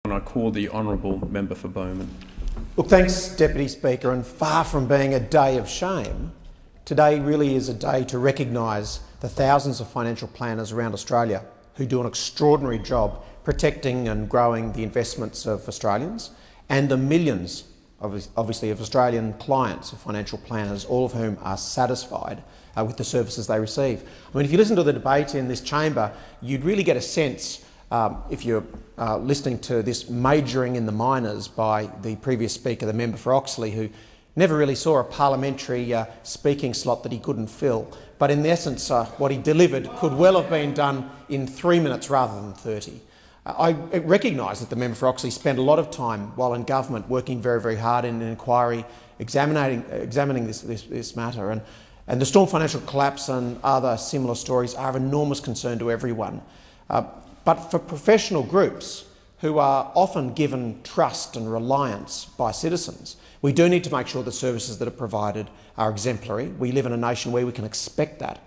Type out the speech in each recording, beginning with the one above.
And I call the Honourable Member for Bowman. Look, thanks, Deputy Speaker, and far from being a day of shame, today really is a day to recognise the thousands of financial planners around Australia who do an extraordinary job protecting and growing the investments of Australians, and the millions, obviously, of Australian clients of financial planners, all of whom are satisfied with the services they receive. I mean, if you listen to the debate in this chamber, you'd really get a sense, if you're listening to this majoring in the minors by the previous speaker, the member for Oxley, who never really saw a parliamentary speaking slot that he couldn't fill. But in essence, what he delivered could well have been done in 3 minutes rather than 30. I recognise that the member for Oxley spent a lot of time while in government working very, very hard in an inquiry examining this matter. And the Storm financial collapse and other similar stories are of enormous concern to everyone. But for professional groups who are often given trust and reliance by citizens, we do need to make sure the services that are provided are exemplary. We live in a nation where we can expect that.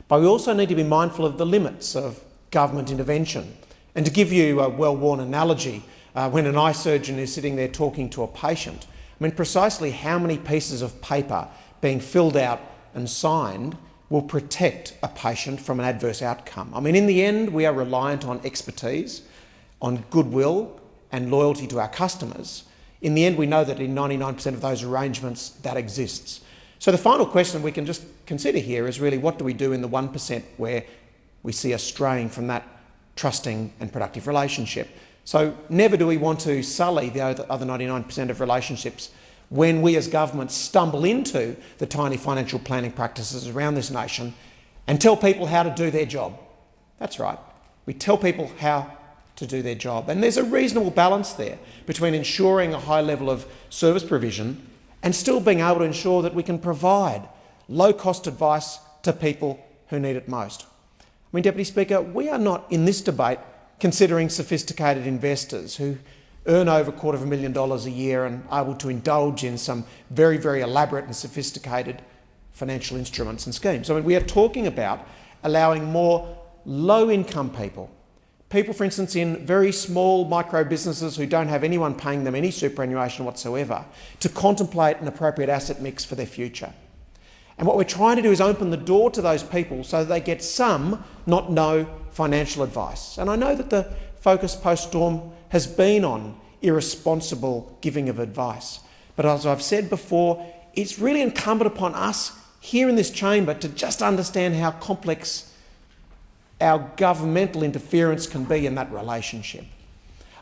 But we also need to be mindful of the limits of government intervention. And to give you a well-worn analogy, when an eye surgeon is sitting there talking to a patient, I mean, precisely how many pieces of paper being filled out and signed will protect a patient from an adverse outcome. I mean, in the end, we are reliant on expertise, on goodwill and loyalty to our customers. In the end, we know that in 99% of those arrangements that exists. So the final question we can just consider here is really, what do we do in the 1% where we see us straying from that trusting and productive relationship? So never do we want to sully the other 99% of relationships when we as government stumble into the tiny financial planning practices around this nation and tell people how to do their job. That's right. We tell people how to do their job. And there's a reasonable balance there between ensuring a high level of service provision and still being able to ensure that we can provide low-cost advice to people who need it most. I mean, Deputy Speaker, we are not in this debate considering sophisticated investors who earn over $250,000 a year and are able to indulge in some very, very elaborate and sophisticated financial instruments and schemes. I mean, we are talking about allowing more low-income people, for instance, in very small micro businesses who don't have anyone paying them any superannuation whatsoever, to contemplate an appropriate asset mix for their future. And what we're trying to do is open the door to those people so that they get some, not no, financial advice. And I know that the focus post-storm has been on irresponsible giving of advice. But as I've said before, it's really incumbent upon us here in this chamber to just understand how complex our governmental interference can be in that relationship.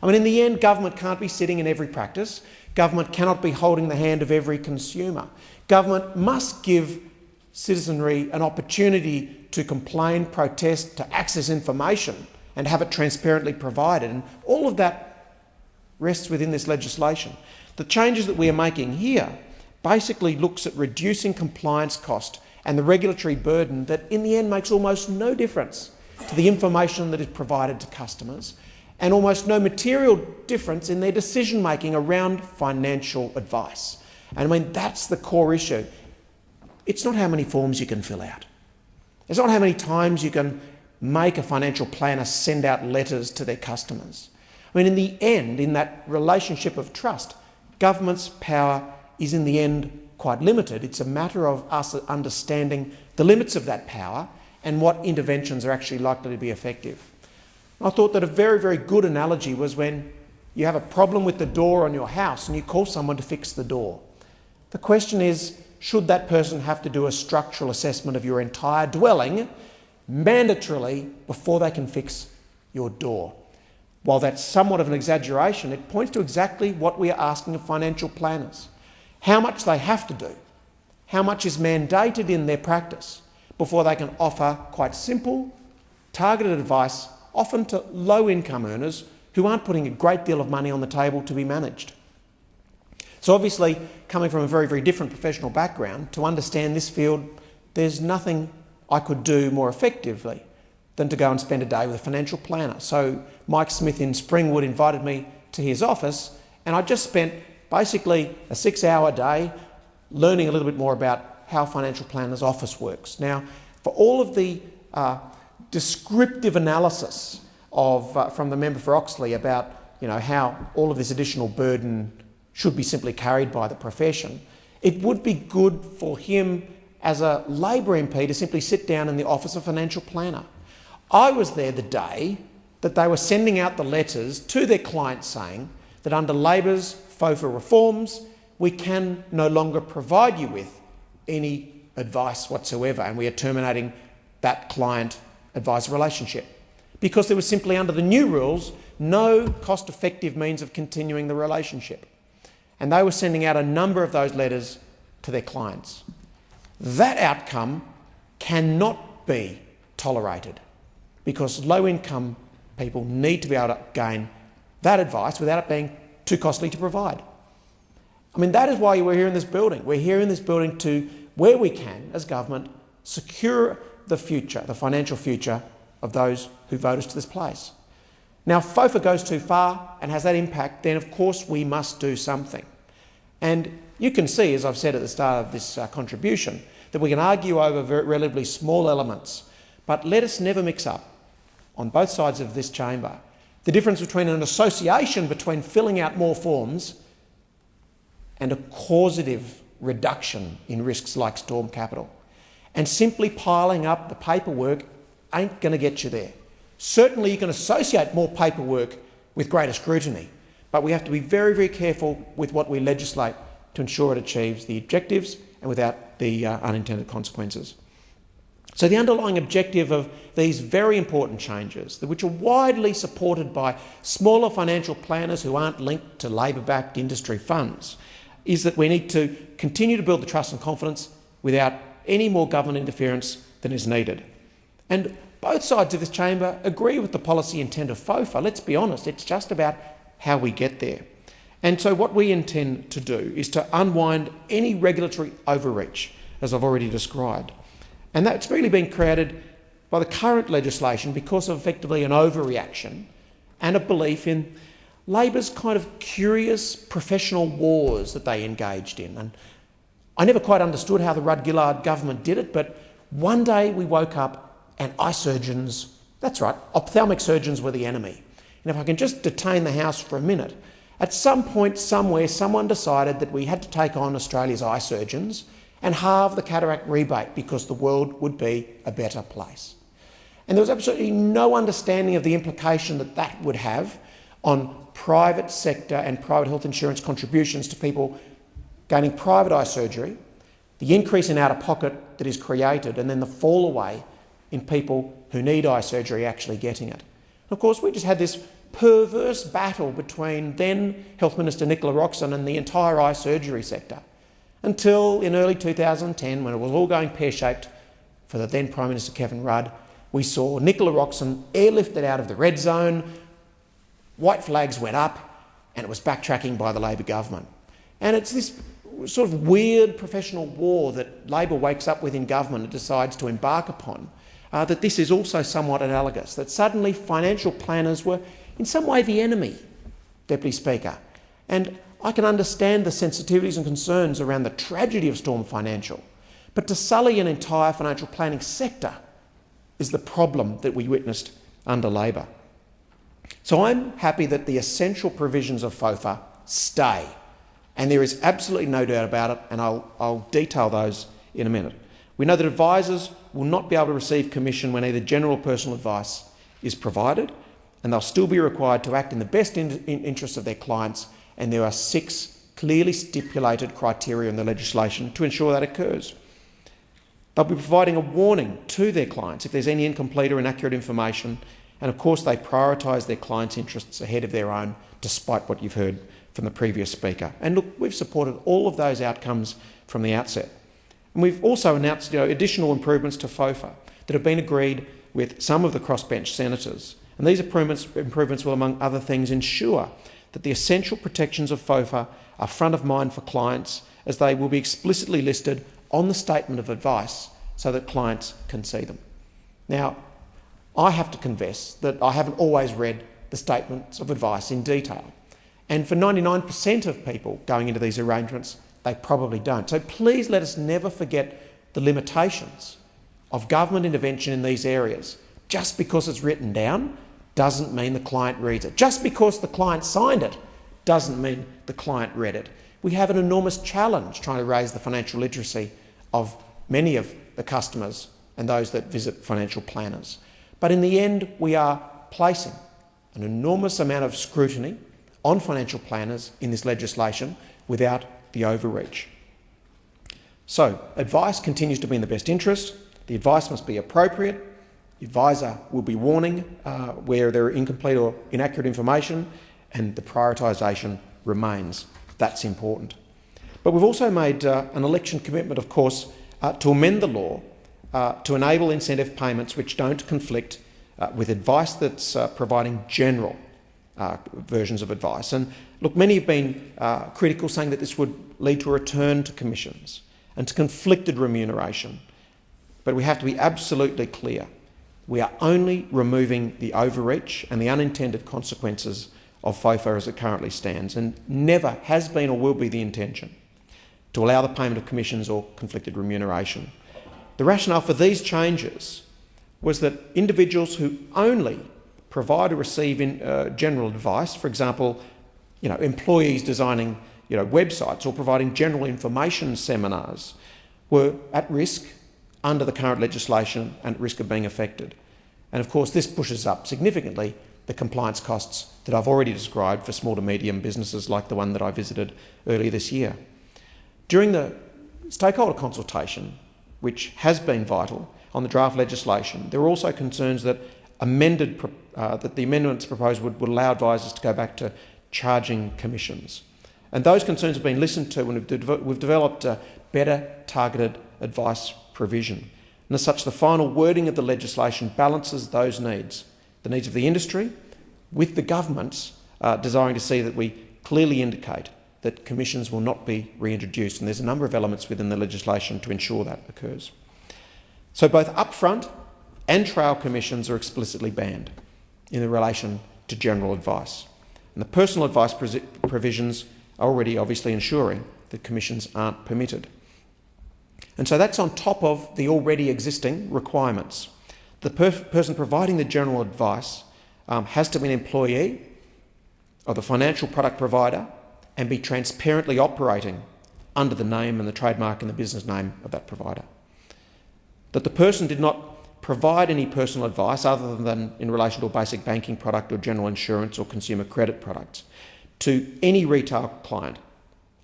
I mean, in the end, government can't be sitting in every practice. Government cannot be holding the hand of every consumer. Government must give citizenry an opportunity to complain, protest, to access information and have it transparently provided. And all of that rests within this legislation. The changes that we are making here basically looks at reducing compliance cost and the regulatory burden that in the end makes almost no difference to the information that is provided to customers and almost no material difference in their decision-making around financial advice. And I mean, that's the core issue. It's not how many forms you can fill out. It's not how many times you can make a financial planner send out letters to their customers. I mean, in the end, in that relationship of trust, government's power is in the end quite limited. It's a matter of us understanding the limits of that power and what interventions are actually likely to be effective. I thought that a very, very good analogy was when you have a problem with the door on your house and you call someone to fix the door. The question is, should that person have to do a structural assessment of your entire dwelling mandatorily before they can fix your door? While that's somewhat of an exaggeration, it points to exactly what we are asking of financial planners. How much they have to do, how much is mandated in their practice before they can offer quite simple, targeted advice, often to low-income earners who aren't putting a great deal of money on the table to be managed. So obviously, coming from a very, very different professional background, to understand this field, there's nothing I could do more effectively than to go and spend a day with a financial planner. So Mike Smith in Springwood invited me to his office, and I just spent basically a 6-hour day learning a little bit more about how a financial planner's office works. Now, for all of the descriptive analysis from the member for Oxley about how all of this additional burden should be simply carried by the profession, it would be good for him as a Labor MP to simply sit down in the office of financial planner. I was there the day that they were sending out the letters to their clients saying that under Labor's FOFA reforms, we can no longer provide you with any advice whatsoever, and we are terminating that client-advisor relationship because there was simply, under the new rules, no cost-effective means of continuing the relationship. And they were sending out a number of those letters to their clients. That outcome cannot be tolerated because low-income people need to be able to gain that advice without it being too costly to provide. I mean, that is why we're here in this building. We're here in this building to, where we can, as government, secure the future, the financial future of those who vote us to this place. Now, if FOFA goes too far and has that impact, then of course we must do something. And you can see, as I've said at the start of this contribution, that we can argue over relatively small elements, but let us never mix up, on both sides of this chamber, the difference between an association between filling out more forms and a causative reduction in risks like storm capital. And simply piling up the paperwork ain't going to get you there. Certainly you can associate more paperwork with greater scrutiny, but we have to be very, very careful with what we legislate to ensure it achieves the objectives and without the unintended consequences. So the underlying objective of these very important changes, which are widely supported by smaller financial planners who aren't linked to Labor-backed industry funds, is that we need to continue to build the trust and confidence without any more government interference than is needed. And both sides of this chamber agree with the policy intent of FOFA. Let's be honest, it's just about how we get there. And so what we intend to do is to unwind any regulatory overreach, as I've already described. And that's really been created by the current legislation because of effectively an overreaction and a belief in Labor's kind of curious professional wars that they engaged in. And I never quite understood how the Rudd-Gillard government did it, but one day we woke up and eye surgeons, that's right, ophthalmic surgeons were the enemy. And if I can just detain the House for a minute, at some point somewhere someone decided that we had to take on Australia's eye surgeons and halve the cataract rebate because the world would be a better place. And there was absolutely no understanding of the implication that that would have on private sector and private health insurance contributions to people gaining private eye surgery, the increase in out-of-pocket that is created, and then the fall away in people who need eye surgery actually getting it. And of course, we just had this perverse battle between then Health Minister Nicola Roxon and the entire eye surgery sector, until in early 2010, when it was all going pear-shaped for the then Prime Minister Kevin Rudd, we saw Nicola Roxon airlifted out of the red zone, white flags went up, and it was backtracking by the Labor government. And it's this sort of weird professional war that Labor wakes up with in government and decides to embark upon, that this is also somewhat analogous, that suddenly financial planners were in some way the enemy, Deputy Speaker. And I can understand the sensitivities and concerns around the tragedy of Storm Financial, but to sully an entire financial planning sector is the problem that we witnessed under Labor. So I'm happy that the essential provisions of FOFA stay, and there is absolutely no doubt about it, and I'll detail those in a minute. We know that advisors will not be able to receive commission when either general or personal advice is provided, and they'll still be required to act in the best interests of their clients, and there are 6 clearly stipulated criteria in the legislation to ensure that occurs. They'll be providing a warning to their clients if there's any incomplete or inaccurate information, and of course they prioritise their clients' interests ahead of their own, despite what you've heard from the previous speaker. And look, we've supported all of those outcomes from the outset. And we've also announced additional improvements to FOFA that have been agreed with some of the crossbench senators. And these improvements will, among other things, ensure that the essential protections of FOFA are front of mind for clients, as they will be explicitly listed on the statement of advice so that clients can see them. Now, I have to confess that I haven't always read the statements of advice in detail. And for 99% of people going into these arrangements, they probably don't. So please let us never forget the limitations of government intervention in these areas. Just because it's written down doesn't mean the client reads it. Just because the client signed it doesn't mean the client read it. We have an enormous challenge trying to raise the financial literacy of many of the customers and those that visit financial planners. But in the end, we are placing an enormous amount of scrutiny on financial planners in this legislation without the overreach. So, advice continues to be in the best interest. The advice must be appropriate. The advisor will be warning where there are incomplete or inaccurate information, and the prioritisation remains. That's important. But we've also made an election commitment, of course, to amend the law to enable incentive payments which don't conflict with advice that's providing general versions of advice. And look, many have been critical, saying that this would lead to a return to commissions and to conflicted remuneration. But we have to be absolutely clear. We are only removing the overreach and the unintended consequences of FOFA as it currently stands, and never has been or will be the intention to allow the payment of commissions or conflicted remuneration. The rationale for these changes was that individuals who only provide or receive general advice, for example, employees designing websites or providing general information seminars, were at risk under the current legislation and at risk of being affected. And of course, this pushes up significantly the compliance costs that I've already described for small to medium businesses like the one that I visited earlier this year. During the stakeholder consultation, which has been vital on the draft legislation, there were also concerns that the amendments proposed would allow advisors to go back to charging commissions. And those concerns have been listened to, and we've developed a better targeted advice provision. And as such, the final wording of the legislation balances those needs, the needs of the industry, with the government's desiring to see that we clearly indicate that commissions will not be reintroduced. And there's a number of elements within the legislation to ensure that occurs. So both upfront and trail commissions are explicitly banned in relation to general advice. And the personal advice provisions are already obviously ensuring that commissions aren't permitted. And so that's on top of the already existing requirements. The person providing the general advice has to be an employee of the financial product provider and be transparently operating under the name and the trademark and the business name of that provider. That the person did not provide any personal advice other than in relation to a basic banking product or general insurance or consumer credit products to any retail client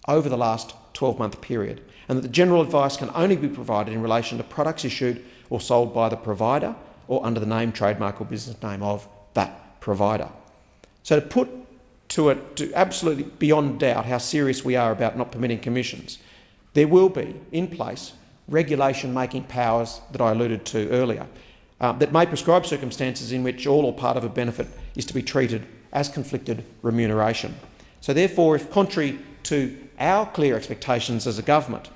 over the last 12-month period, and that the general advice can only be provided in relation to products issued or sold by the provider or under the name, trademark or business name of that provider. So to put to absolutely beyond doubt how serious we are about not permitting commissions, there will be in place regulation-making powers that I alluded to earlier that may prescribe circumstances in which all or part of a benefit is to be treated as conflicted remuneration. So therefore, if contrary to our clear expectations as a government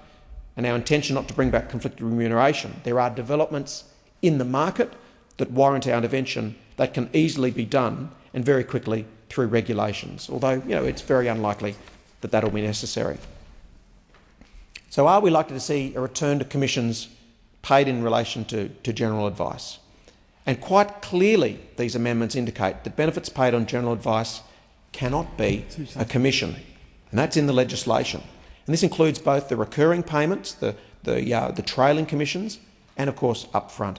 and our intention not to bring back conflicted remuneration, there are developments in the market that warrant our intervention that can easily be done and very quickly through regulations, although it's very unlikely that that'll be necessary. So are we likely to see a return to commissions paid in relation to general advice? And quite clearly these amendments indicate that benefits paid on general advice cannot be a commission, and that's in the legislation. And this includes both the recurring payments, the trailing commissions, and of course upfront.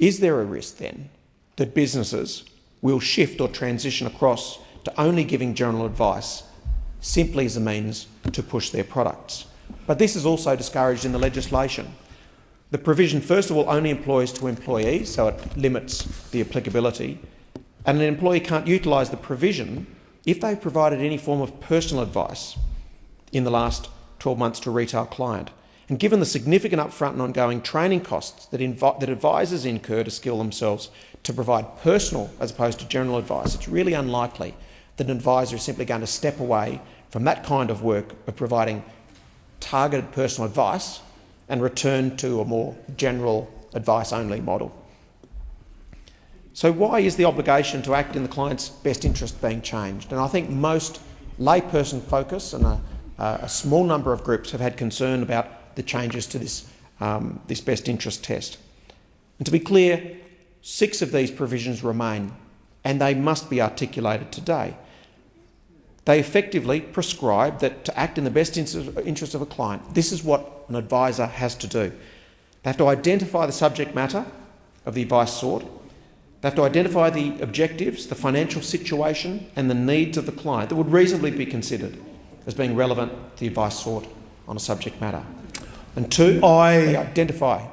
Is there a risk then that businesses will shift or transition across to only giving general advice simply as a means to push their products? But this is also discouraged in the legislation. The provision, first of all, only employs to employees, so it limits the applicability, and an employee can't utilise the provision if they've provided any form of personal advice in the last 12 months to a retail client. And given the significant upfront and ongoing training costs that advisors incur to skill themselves to provide personal as opposed to general advice, it's really unlikely that an advisor is simply going to step away from that kind of work of providing targeted personal advice and return to a more general advice-only model. So why is the obligation to act in the client's best interest being changed? And I think most layperson focus and a small number of groups have had concern about the changes to this best interest test. And to be clear, 6 of these provisions remain, and they must be articulated today. They effectively prescribe that to act in the best interest of a client, this is what an advisor has to do. They have to identify the subject matter of the advice sought. They have to identify the objectives, the financial situation and the needs of the client that would reasonably be considered as being relevant to the advice sought on a subject matter. And 2, they identify